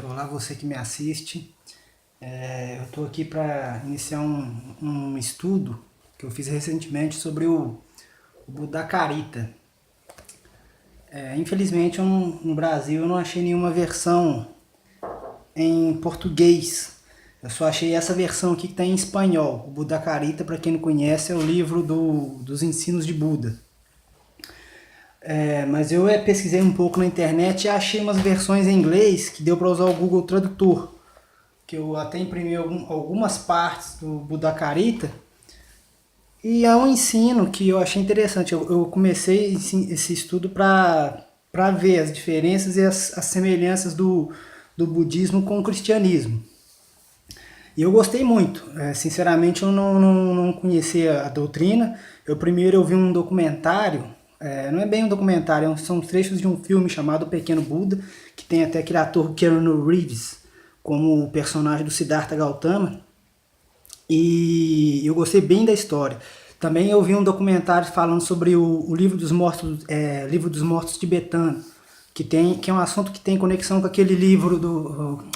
Olá, você que me assiste. Eu estou aqui para iniciar um estudo que eu fiz recentemente sobre o Buda Carita. Infelizmente, no Brasil eu não achei nenhuma versão em português. Eu só achei essa versão aqui que está em espanhol. O Buda Carita, para quem não conhece, é o livro dos ensinos de Buda. Mas eu pesquisei um pouco na internet e achei umas versões em inglês que deu para usar o Google Tradutor, que eu até imprimi algumas partes do Buda Carita, e é um ensino que eu achei interessante. Eu comecei esse estudo para ver as diferenças e as semelhanças do budismo com o cristianismo. E eu gostei muito. Sinceramente, eu não conhecia a doutrina. Eu primeiro vi um documentário, não é bem um documentário, são trechos de um filme chamado Pequeno Buda, que tem até aquele ator Keanu Reeves como o personagem do Siddhartha Gautama. E eu gostei bem da história. Também eu vi um documentário falando sobre o livro dos mortos, livro dos mortos tibetano, que é um assunto que tem conexão com aquele livro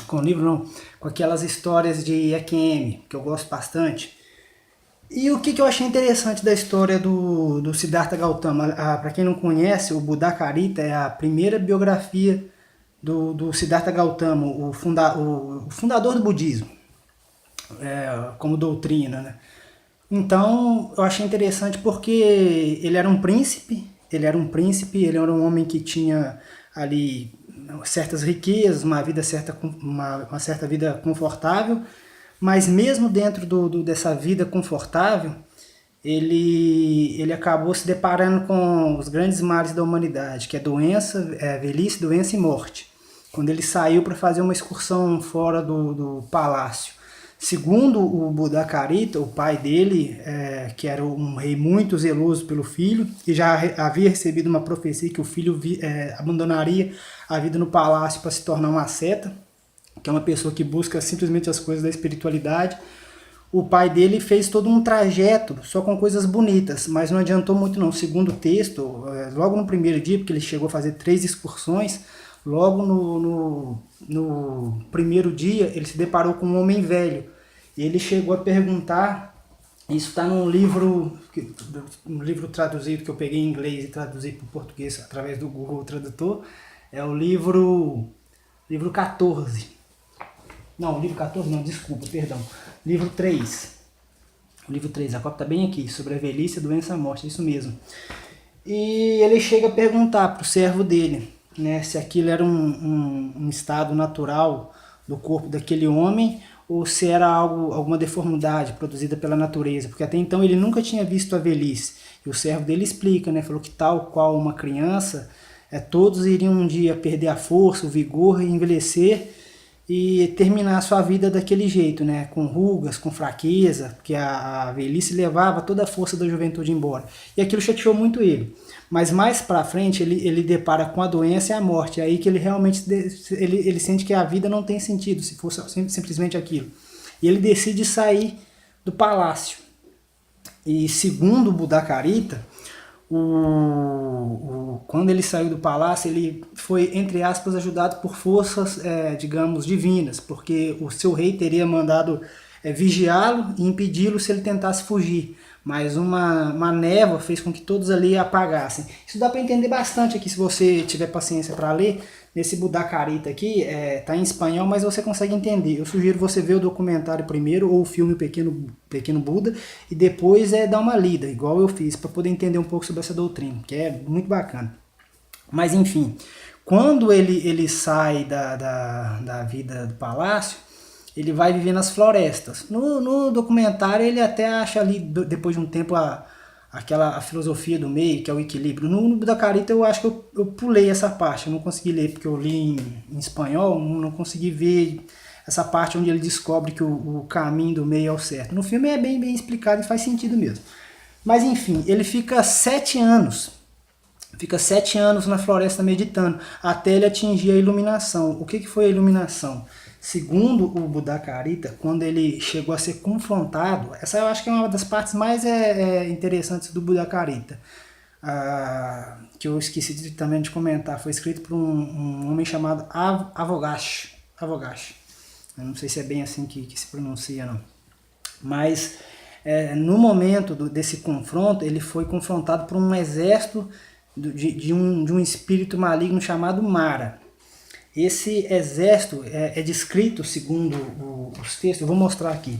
com o livro não, com aquelas histórias de EQM, que eu gosto bastante. E o que eu achei interessante da história do Siddhartha Gautama? Para quem não conhece, o Buda Carita é a primeira biografia do Siddhartha Gautama, o fundador do budismo, como doutrina, né? Então eu achei interessante porque ele era um homem que tinha ali certas riquezas, uma certa vida confortável, mas mesmo dentro dessa vida confortável, ele acabou se deparando com os grandes males da humanidade, que é doença, velhice, doença e morte, quando ele saiu para fazer uma excursão fora do palácio. Segundo o Buda Carita, o pai dele, que era um rei muito zeloso pelo filho, e já havia recebido uma profecia que o filho abandonaria a vida no palácio para se tornar um asceta, que é uma pessoa que busca simplesmente as coisas da espiritualidade. O pai dele fez todo um trajeto só com coisas bonitas, mas não adiantou muito não. Segundo o texto, logo no primeiro dia, porque ele chegou a fazer 3 excursões, logo no primeiro dia ele se deparou com um homem velho. E ele chegou a perguntar, isso está num livro traduzido que eu peguei em inglês e traduzi para o português através do Google Tradutor, é o livro 14. Não, livro 14 não, desculpa, perdão. Livro 3. O livro 3, a cópia está bem aqui, sobre a velhice, a doença e a morte, é isso mesmo. E ele chega a perguntar para o servo dele, né, se aquilo era um estado natural do corpo daquele homem ou se era alguma deformidade produzida pela natureza, porque até então ele nunca tinha visto a velhice. E o servo dele explica, né, falou que tal qual uma criança, todos iriam um dia perder a força, o vigor e envelhecer e terminar a sua vida daquele jeito, né, com rugas, com fraqueza, porque a velhice levava toda a força da juventude embora. E aquilo chateou muito ele. Mas mais para frente ele depara com a doença e a morte, é aí que ele realmente ele sente que a vida não tem sentido se fosse simplesmente aquilo. E ele decide sair do palácio. E segundo o Buda Carita, quando ele saiu do palácio, ele foi, entre aspas, ajudado por forças, digamos, divinas, porque o seu rei teria mandado vigiá-lo e impedi-lo se ele tentasse fugir. Mas uma névoa fez com que todos ali apagassem. Isso dá para entender bastante aqui, se você tiver paciência para ler. Nesse Buda Carita aqui, tá em espanhol, mas você consegue entender. Eu sugiro você ver o documentário primeiro, ou o filme Pequeno Buda, e depois dar uma lida, igual eu fiz, para poder entender um pouco sobre essa doutrina, que é muito bacana. Mas enfim, quando ele sai da vida do palácio, ele vai viver nas florestas. No documentário ele até acha ali, depois de um tempo, a filosofia do meio, que é o equilíbrio. No Buda Carita eu acho que eu pulei essa parte, eu não consegui ler porque eu li em espanhol, não consegui ver essa parte onde ele descobre que o caminho do meio é o certo. No filme é bem explicado e faz sentido mesmo. Mas enfim, ele fica 7 anos. Fica 7 anos na floresta meditando, até ele atingir a iluminação. O que foi a iluminação? Segundo o Buda Carita, quando ele chegou a ser confrontado, essa eu acho que é uma das partes mais interessantes do Buda Carita. que eu esqueci também de comentar, foi escrito por um homem chamado Avogash. Eu não sei se é bem assim que se pronuncia, não. Mas no momento desse confronto, ele foi confrontado por um exército de um espírito maligno chamado Mara. Esse exército é descrito, segundo os textos, eu vou mostrar aqui,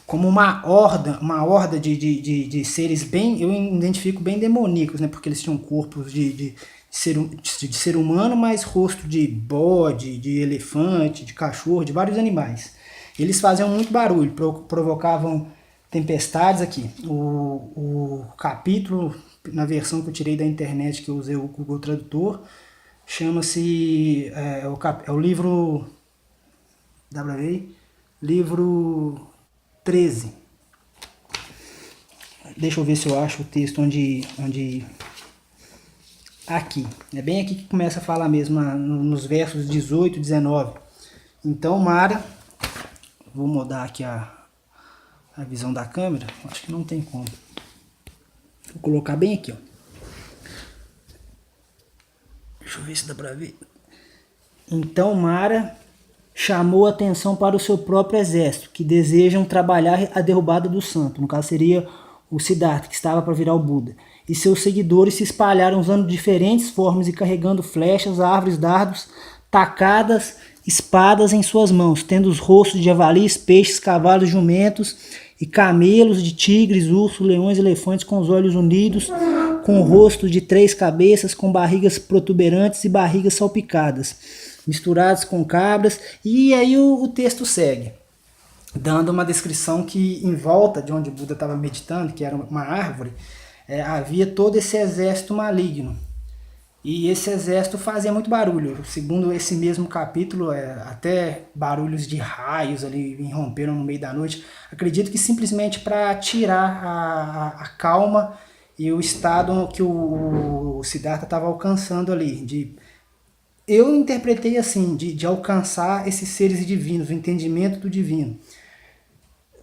como uma horda de seres bem, eu identifico bem demoníacos, né? Porque eles tinham corpos de ser humano, mas rosto de bode, de elefante, de cachorro, de vários animais. Eles faziam muito barulho, provocavam tempestades aqui. O capítulo, na versão que eu tirei da internet, que eu usei o Google Tradutor, chama-se, é o livro, dá pra ver? Livro 13. Deixa eu ver se eu acho o texto onde aqui. É bem aqui que começa a falar mesmo, nos versos 18 e 19. Então, Mara, vou mudar aqui a visão da câmera. Acho que não tem como. Vou colocar bem aqui, ó. Deixa eu ver se dá pra ver. Então, Mara chamou atenção para o seu próprio exército, que desejam trabalhar a derrubada do santo. No caso seria o Siddhartha, que estava para virar o Buda. E seus seguidores se espalharam usando diferentes formas e carregando flechas, árvores, dardos, tacadas, espadas em suas mãos, tendo os rostos de javalis, peixes, cavalos, jumentos e camelos, de tigres, ursos, leões, elefantes, com os olhos unidos, com o rosto de 3 cabeças, com barrigas protuberantes e barrigas salpicadas, misturados com cabras. E aí o texto segue, dando uma descrição que em volta de onde o Buda estava meditando, que era uma árvore, havia todo esse exército maligno. E esse exército fazia muito barulho. Segundo esse mesmo capítulo, até barulhos de raios ali irromperam no meio da noite. Acredito que simplesmente para tirar a calma e o estado que o Siddhartha estava alcançando ali. Eu interpretei assim, de alcançar esses seres divinos, o entendimento do divino.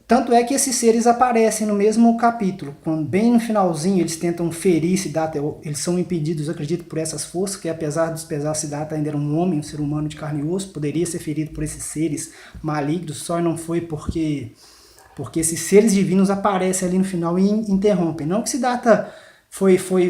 Tanto é que esses seres aparecem no mesmo capítulo, quando bem no finalzinho eles tentam ferir Siddhartha, eles são impedidos, acredito, por essas forças, que apesar de desprezar Siddhartha ainda era um homem, um ser humano de carne e osso, poderia ser ferido por esses seres malignos, só não foi porque esses seres divinos aparecem ali no final e interrompem. Não que Siddhartha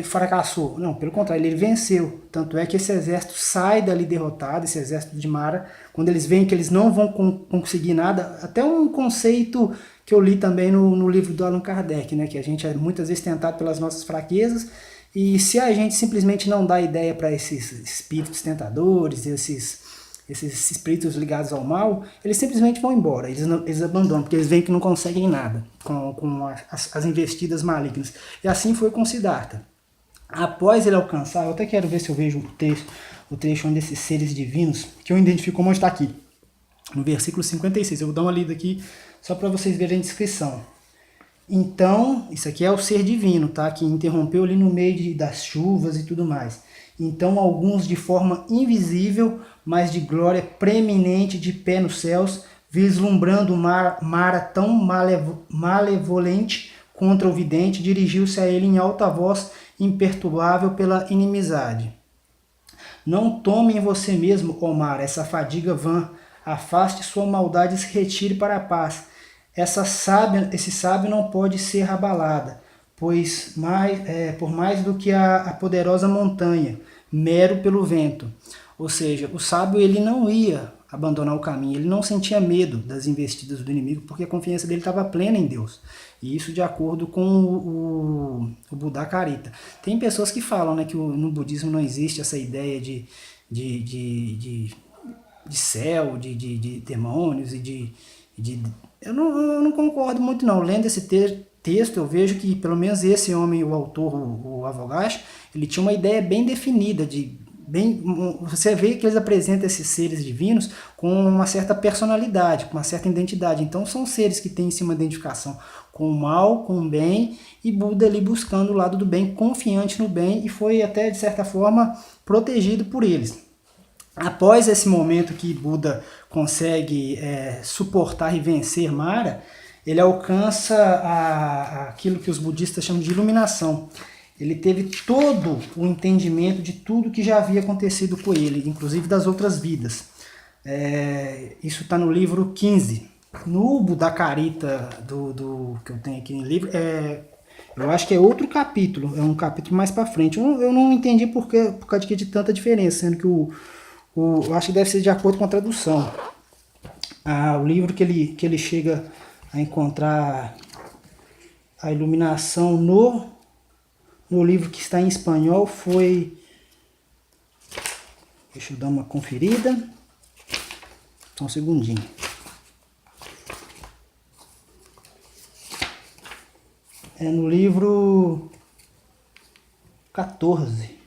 fracassou, não, pelo contrário, ele venceu. Tanto é que esse exército sai dali derrotado, esse exército de Mara, quando eles veem que eles não vão conseguir nada, até um conceito que eu li também no livro do Allan Kardec, né, que a gente é muitas vezes tentado pelas nossas fraquezas, e se a gente simplesmente não dá ideia para esses espíritos tentadores, esses espíritos ligados ao mal, eles simplesmente vão embora, eles abandonam, porque eles veem que não conseguem nada com as investidas malignas. E assim foi com Siddhartha. Após ele alcançar, eu até quero ver se eu vejo o trecho onde esses seres divinos, que eu identifico como está aqui, no versículo 56, eu vou dar uma lida aqui só para vocês verem a descrição. Então, isso aqui é o ser divino, tá? Que interrompeu ali no meio das chuvas e tudo mais. Então, alguns de forma invisível, mas de glória preeminente, de pé nos céus, vislumbrando o mar tão malevolente contra o vidente, dirigiu-se a ele em alta voz, imperturbável pela inimizade. Não tome em você mesmo, ó mar, essa fadiga vã, afaste sua maldade e se retire para a paz. Esse sábio não pode ser abalada, pois por mais do que a poderosa montanha, mero pelo vento. Ou seja, o sábio ele não ia abandonar o caminho, ele não sentia medo das investidas do inimigo, porque a confiança dele estava plena em Deus. E isso de acordo com o Buddha-Carita. Tem pessoas que falam, né, que no budismo não existe essa ideia de céu, de demônios e eu não concordo muito não. Lendo esse texto, eu vejo que pelo menos esse homem, o autor, o Avogash, ele tinha uma ideia bem definida, você vê que eles apresentam esses seres divinos com uma certa personalidade, com uma certa identidade. Então são seres que têm sim uma identificação com o mal, com o bem, e Buda ali buscando o lado do bem, confiante no bem, e foi até de certa forma protegido por eles. Após esse momento que Buda consegue suportar e vencer Mara, ele alcança aquilo que os budistas chamam de iluminação. ele teve todo o entendimento de tudo que já havia acontecido com ele, inclusive das outras vidas. Isso está no livro 15. No Buddhacarita que eu tenho aqui no livro, eu acho que é outro capítulo, é um capítulo mais para frente. Eu não entendi por causa de tanta diferença, sendo que eu acho que deve ser de acordo com a tradução. O livro que ele chega a encontrar a iluminação no livro que está em espanhol foi... Deixa eu dar uma conferida. Só um segundinho. É no livro 14.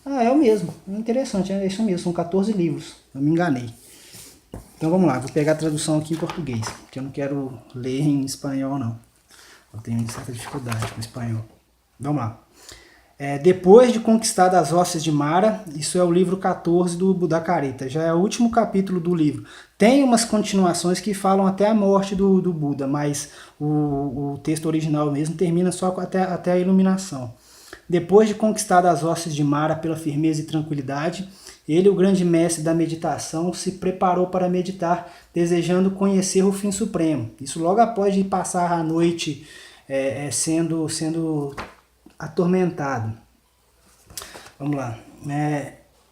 É o mesmo. É interessante, é isso mesmo. São 14 livros. Eu me enganei. Então vamos lá, vou pegar a tradução aqui em português, porque eu não quero ler em espanhol não. Eu tenho certa dificuldade com espanhol. Vamos lá. Depois de conquistar as hostes de Mara, isso é o livro 14 do Buddhacarita, já é o último capítulo do livro. Tem umas continuações que falam até a morte do Buda, mas o texto original mesmo termina só até a iluminação. Depois de conquistar as hostes de Mara pela firmeza e tranquilidade, ele, o grande mestre da meditação, se preparou para meditar, desejando conhecer o fim supremo. Isso logo após de passar a noite sendo atormentado. Vamos lá.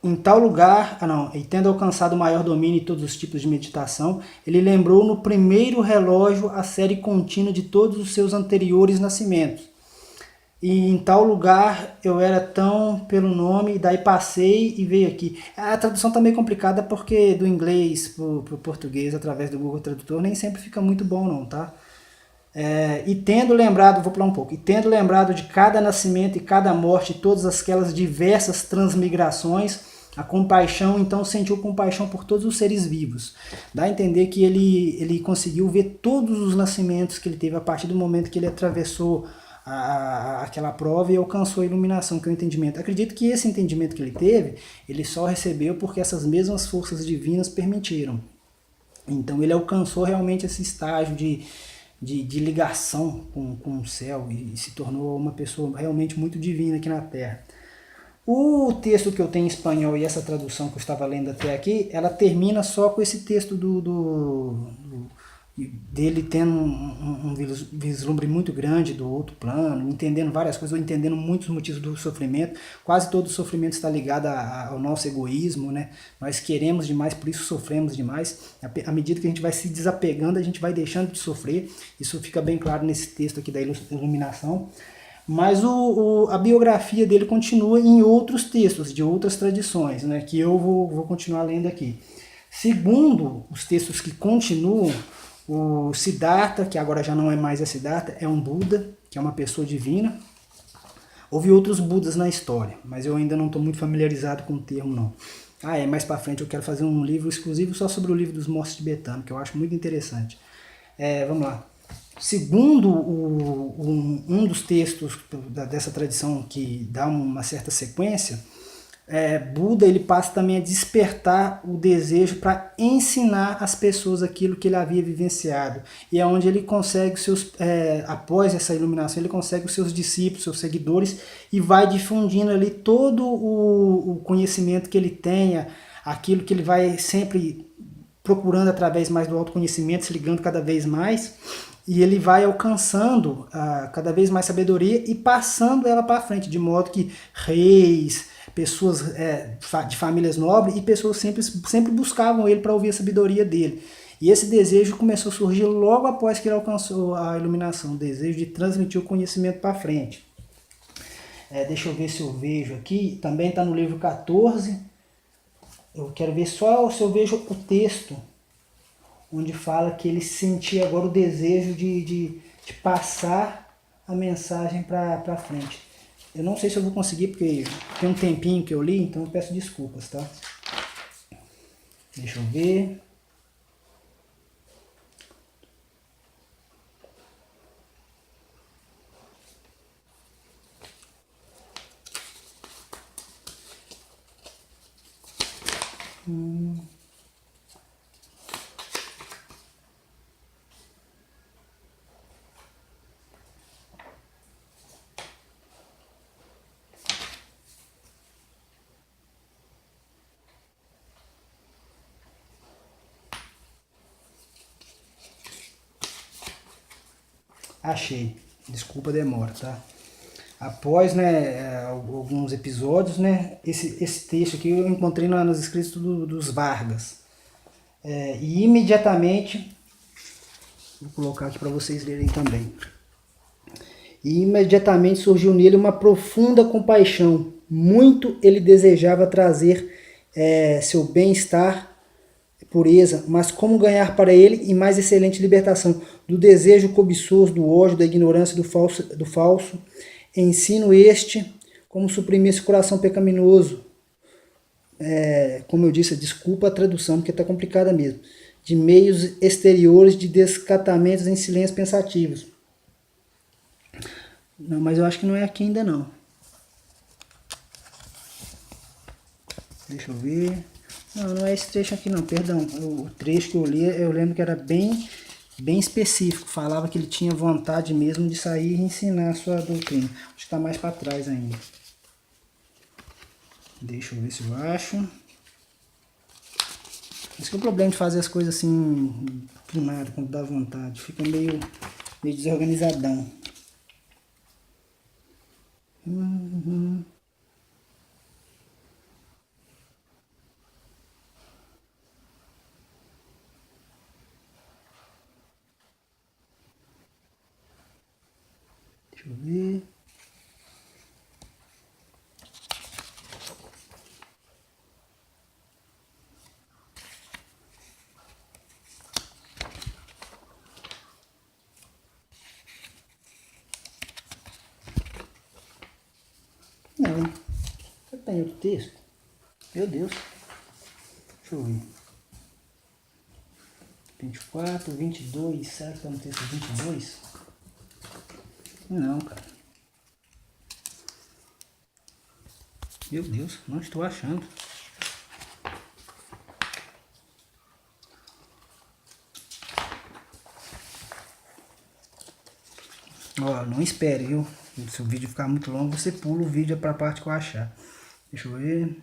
Em tal lugar, e tendo alcançado o maior domínio em todos os tipos de meditação, ele lembrou no primeiro relógio a série contínua de todos os seus anteriores nascimentos. E em tal lugar eu era tão pelo nome, e daí passei e veio aqui. A tradução tá meio complicada porque do inglês pro português, através do Google Tradutor, nem sempre fica muito bom não, tá? E tendo lembrado, vou pular um pouco, e tendo lembrado de cada nascimento e cada morte, todas aquelas diversas transmigrações, a compaixão, então sentiu compaixão por todos os seres vivos. Dá a entender que ele conseguiu ver todos os nascimentos que ele teve a partir do momento que ele atravessou aquela prova e alcançou a iluminação, que é o entendimento. Acredito que esse entendimento que ele teve, ele só recebeu porque essas mesmas forças divinas permitiram. Então ele alcançou realmente esse estágio de ligação com o céu e se tornou uma pessoa realmente muito divina aqui na Terra. O texto que eu tenho em espanhol e essa tradução que eu estava lendo até aqui, ela termina só com esse texto dele tendo um vislumbre muito grande do outro plano, entendendo várias coisas, entendendo muitos motivos do sofrimento. Quase todo o sofrimento está ligado ao nosso egoísmo, né? Nós queremos demais, por isso sofremos demais. À medida que a gente vai se desapegando, a gente vai deixando de sofrer. Isso fica bem claro nesse texto aqui da iluminação. Mas a biografia dele continua em outros textos, de outras tradições, né? Que eu vou continuar lendo aqui. Segundo os textos que continuam, o Siddhartha, que agora já não é mais a Siddhartha, é um Buda, que é uma pessoa divina. Houve outros Budas na história, mas eu ainda não estou muito familiarizado com o termo, não. Mais pra frente eu quero fazer um livro exclusivo só sobre o livro dos mortos tibetanos, que eu acho muito interessante. Vamos lá. Segundo um dos textos dessa tradição que dá uma certa sequência, Buda ele passa também a despertar o desejo para ensinar as pessoas aquilo que ele havia vivenciado. E é onde ele consegue após essa iluminação, ele consegue os seus discípulos, seus seguidores, e vai difundindo ali todo o conhecimento que ele tenha, aquilo que ele vai sempre procurando através mais do autoconhecimento, se ligando cada vez mais, e ele vai alcançando cada vez mais sabedoria e passando ela para frente, de modo que reis, pessoas de famílias nobres e pessoas sempre buscavam ele para ouvir a sabedoria dele. E esse desejo começou a surgir logo após que ele alcançou a iluminação, o desejo de transmitir o conhecimento para frente. Deixa eu ver se eu vejo aqui, também está no livro 14, eu quero ver só se eu vejo o texto, onde fala que ele sentia agora o desejo de passar a mensagem para frente. Eu não sei se eu vou conseguir, porque tem um tempinho que eu li, então eu peço desculpas, tá? Deixa eu ver. Achei. Desculpa a demora, tá? Após, né, alguns episódios, né, esse texto aqui eu encontrei nos escritos dos Vargas. E imediatamente, vou colocar aqui para vocês lerem também. E imediatamente surgiu nele uma profunda compaixão. Muito ele desejava trazer seu bem-estar, pureza, mas como ganhar para ele e mais excelente libertação do desejo cobiçoso, do ódio, da ignorância, do falso ensino este, como suprimir esse coração pecaminoso. Como eu disse, desculpa a tradução, porque está complicada mesmo. De meios exteriores de descatamentos em silêncio pensativos. Não, mas eu acho que não é aqui ainda não. Deixa eu ver. Não, não é esse trecho aqui não, perdão. O trecho que eu li, eu lembro que era bem específico. Falava que ele tinha vontade mesmo de sair e ensinar a sua doutrina. Acho que está mais para trás ainda. Deixa eu ver se eu acho. Esse que é o problema de fazer as coisas assim, primário, quando dá vontade. Fica meio desorganizadão. Deixa eu ver. Não. Você tem outro texto? Meu Deus. Deixa eu ver. 24, 22. Será que tá no texto 22? Não, cara. Meu Deus, não estou achando. Ó, não espere, viu? Se o vídeo ficar muito longo, você pula o vídeo para a parte que eu achar. Deixa eu ver.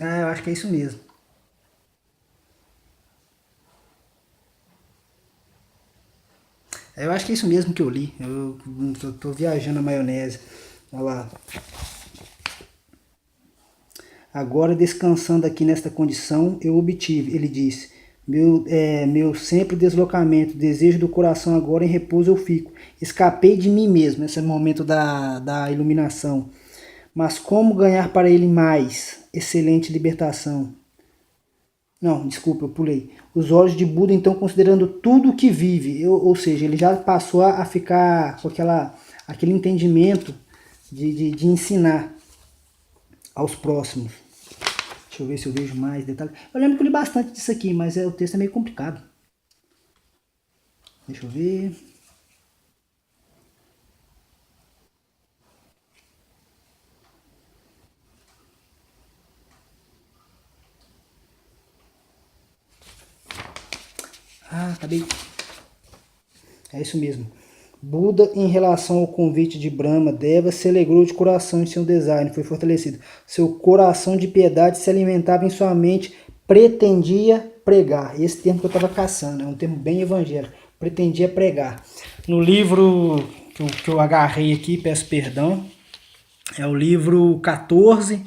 Ah, eu acho que é isso mesmo. Eu acho que é isso mesmo que eu li. Eu tô viajando na maionese. Olha lá. Agora, descansando aqui nesta condição, eu obtive, ele disse. Meu sempre deslocamento, desejo do coração agora em repouso eu fico. Escapei de mim mesmo, nesse momento da iluminação. Mas como ganhar para ele mais? Excelente libertação. Não, desculpa, eu pulei. Os olhos de Buda, então, considerando tudo o que vive, ou seja, ele já passou a ficar com aquele entendimento de ensinar aos próximos. Deixa eu ver se eu vejo mais detalhes. Eu lembro que eu li bastante disso aqui, mas o texto é meio complicado. Deixa eu ver. Ah, acabei. É isso mesmo. Buda, em relação ao convite de Brahma Deva, se alegrou de coração em seu design, foi fortalecido. Seu coração de piedade se alimentava em sua mente, pretendia pregar. Esse termo que eu estava caçando, é um termo bem evangélico. Pretendia pregar. No livro que eu agarrei aqui, peço perdão, é o livro 14,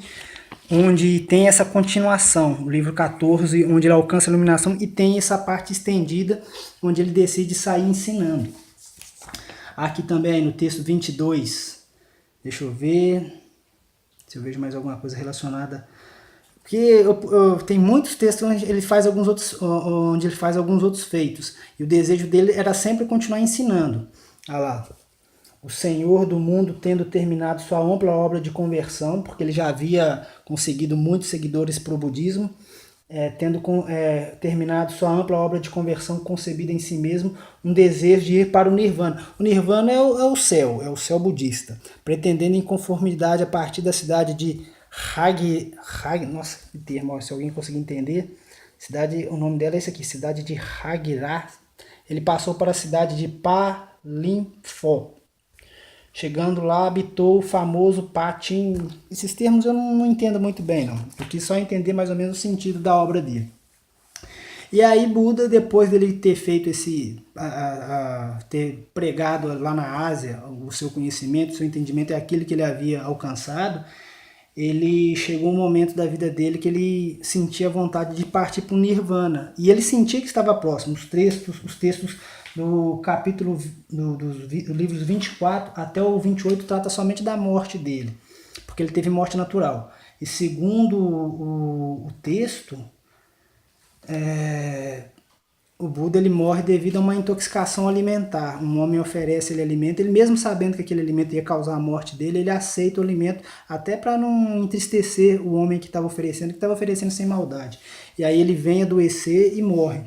onde tem essa continuação. O livro 14, onde ele alcança a iluminação e tem essa parte estendida, onde ele decide sair ensinando. Aqui também no texto 22, deixa eu ver se eu vejo mais alguma coisa relacionada. Porque tem muitos textos onde ele faz alguns outros feitos. E o desejo dele era sempre continuar ensinando. Olha lá. O Senhor do mundo tendo terminado sua ampla obra de conversão, porque ele já havia conseguido muitos seguidores para o budismo, tendo terminado sua ampla obra de conversão concebida em si mesmo, um desejo de ir para o Nirvana. O Nirvana é o céu budista, pretendendo em conformidade a partir da cidade de nossa, que termo, se alguém conseguir entender, O nome dela é esse aqui, cidade de Hagirá. Ele passou para a cidade de Palinfó. Chegando lá, habitou o famoso Patim. Esses termos eu não entendo muito bem, não. Eu quis só entender mais ou menos o sentido da obra dele. E aí Buda, depois dele ter feito ter pregado lá na Ásia o seu conhecimento, o seu entendimento é aquilo que ele havia alcançado, ele chegou um momento da vida dele que ele sentia vontade de partir para o Nirvana. E ele sentia que estava próximo. Os textos do capítulo dos livros 24 até o 28 trata somente da morte dele, porque ele teve morte natural. E segundo o texto, o Buda ele morre devido a uma intoxicação alimentar. Um homem oferece ele alimento, ele mesmo sabendo que aquele alimento ia causar a morte dele, ele aceita o alimento até para não entristecer o homem que estava oferecendo sem maldade. E aí ele vem adoecer e morre.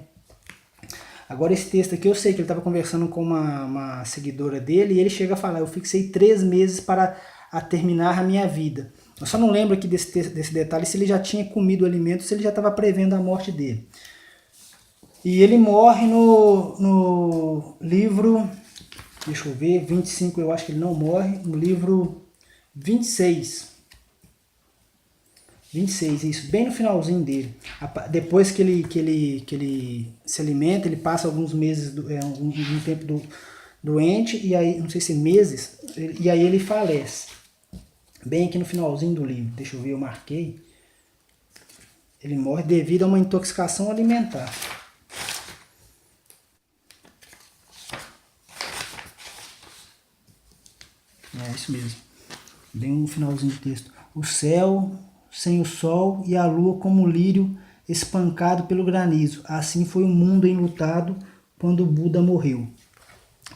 Agora esse texto aqui eu sei que ele estava conversando com uma seguidora dele e ele chega a falar, eu fixei 3 meses para terminar a minha vida. Eu só não lembro aqui desse detalhe se ele já tinha comido o alimento, se ele já estava prevendo a morte dele. E ele morre no livro, deixa eu ver, 25 eu acho que ele não morre, no livro 26. 26, isso, bem no finalzinho dele. Depois que ele se alimenta, ele passa alguns meses, um tempo doente, e aí, não sei se meses, e aí ele falece. Bem aqui no finalzinho do livro, deixa eu ver, eu marquei. Ele morre devido a uma intoxicação alimentar. É isso mesmo, bem no finalzinho do texto. O céu sem o sol e a lua como lírio espancado pelo granizo. Assim foi o mundo enlutado quando o Buda morreu.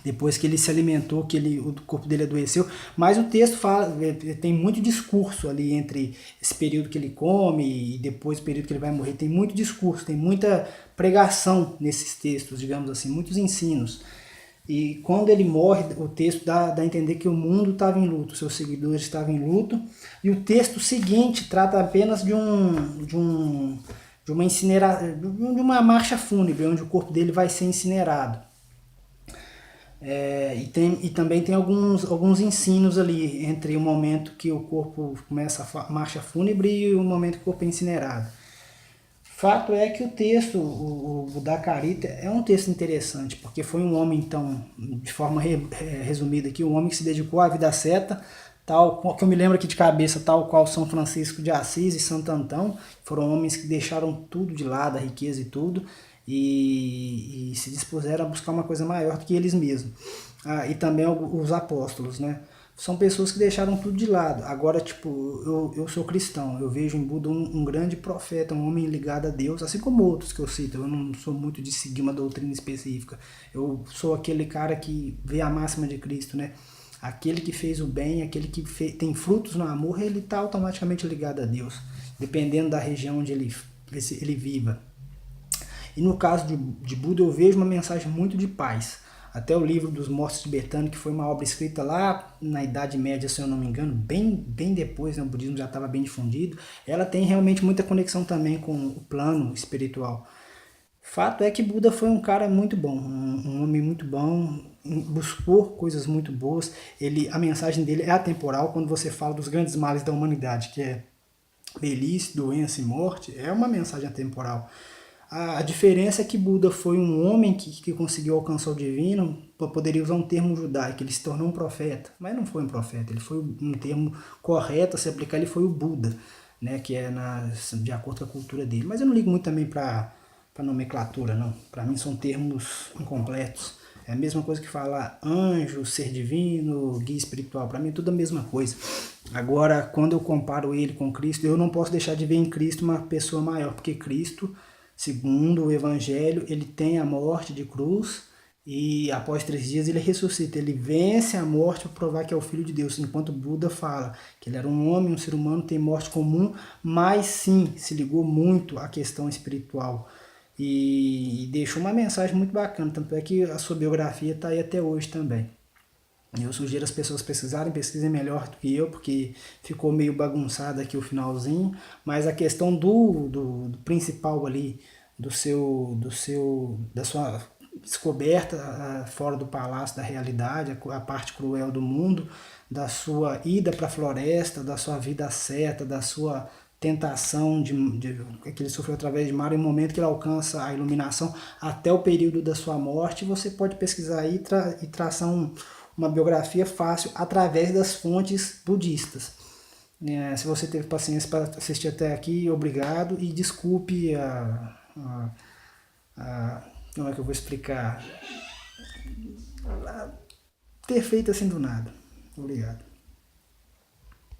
Depois que ele se alimentou, o corpo dele adoeceu. Mas o texto fala, tem muito discurso ali entre esse período que ele come e depois o período que ele vai morrer. Tem muito discurso, tem muita pregação nesses textos, digamos assim, muitos ensinos. E quando ele morre, o texto dá a entender que o mundo estava em luto, seus seguidores estavam em luto. E o texto seguinte trata apenas de uma marcha fúnebre, onde o corpo dele vai ser incinerado. E também tem alguns ensinos ali entre o momento que o corpo começa a marcha fúnebre e o momento que o corpo é incinerado. Fato é que o texto, o Buddhacarita, é um texto interessante, porque foi um homem, então, de forma resumida aqui, um homem que se dedicou à vida seta, tal, que eu me lembro aqui de cabeça, tal qual São Francisco de Assis e Santo Antão, foram homens que deixaram tudo de lado, a riqueza e tudo, e se dispuseram a buscar uma coisa maior do que eles mesmos. E também os apóstolos, né? São pessoas que deixaram tudo de lado. Agora, eu sou cristão, eu vejo em Buda um grande profeta, um homem ligado a Deus, assim como outros que eu cito. Eu não sou muito de seguir uma doutrina específica. Eu sou aquele cara que vê a máxima de Cristo, né? Aquele que fez o bem, aquele que tem frutos no amor, ele está automaticamente ligado a Deus, dependendo da região onde ele viva. E no caso de Buda, eu vejo uma mensagem muito de paz. Até o livro dos Mortos Tibetanos, que foi uma obra escrita lá na Idade Média, se eu não me engano, bem depois, né, o budismo já estava bem difundido, ela tem realmente muita conexão também com o plano espiritual. Fato é que Buda foi um cara muito bom, um homem muito bom, buscou coisas muito boas. A mensagem dele é atemporal. Quando você fala dos grandes males da humanidade, que é velhice, doença e morte, é uma mensagem atemporal. A diferença é que Buda foi um homem que conseguiu alcançar o divino, poderia usar um termo judaico, ele se tornou um profeta, mas não foi um profeta, ele foi um termo correto a se aplicar, ele foi o Buda, né, que é de acordo com a cultura dele. Mas eu não ligo muito também para nomenclatura, não. Para mim são termos incompletos. É a mesma coisa que falar anjo, ser divino, guia espiritual. Para mim é tudo a mesma coisa. Agora, quando eu comparo ele com Cristo, eu não posso deixar de ver em Cristo uma pessoa maior, porque Cristo, segundo o Evangelho, ele tem a morte de cruz e após 3 dias ele ressuscita. Ele vence a morte para provar que é o Filho de Deus. Enquanto Buda fala que ele era um homem, um ser humano, tem morte comum, mas sim, se ligou muito à questão espiritual. E deixou uma mensagem muito bacana, tanto é que a sua biografia está aí até hoje também. Eu sugiro as pessoas pesquisem melhor do que eu, porque ficou meio bagunçado aqui o finalzinho, mas a questão do principal ali, da sua descoberta fora do palácio da realidade, a parte cruel do mundo, da sua ida para a floresta, da sua vida certa, da sua tentação que ele sofreu através de Mara, em um momento que ele alcança a iluminação até o período da sua morte. Você pode pesquisar aí e traçar uma biografia fácil através das fontes budistas. Se você teve paciência para assistir até aqui, obrigado e desculpe como é que eu vou explicar? Ter feito assim do nada. Obrigado.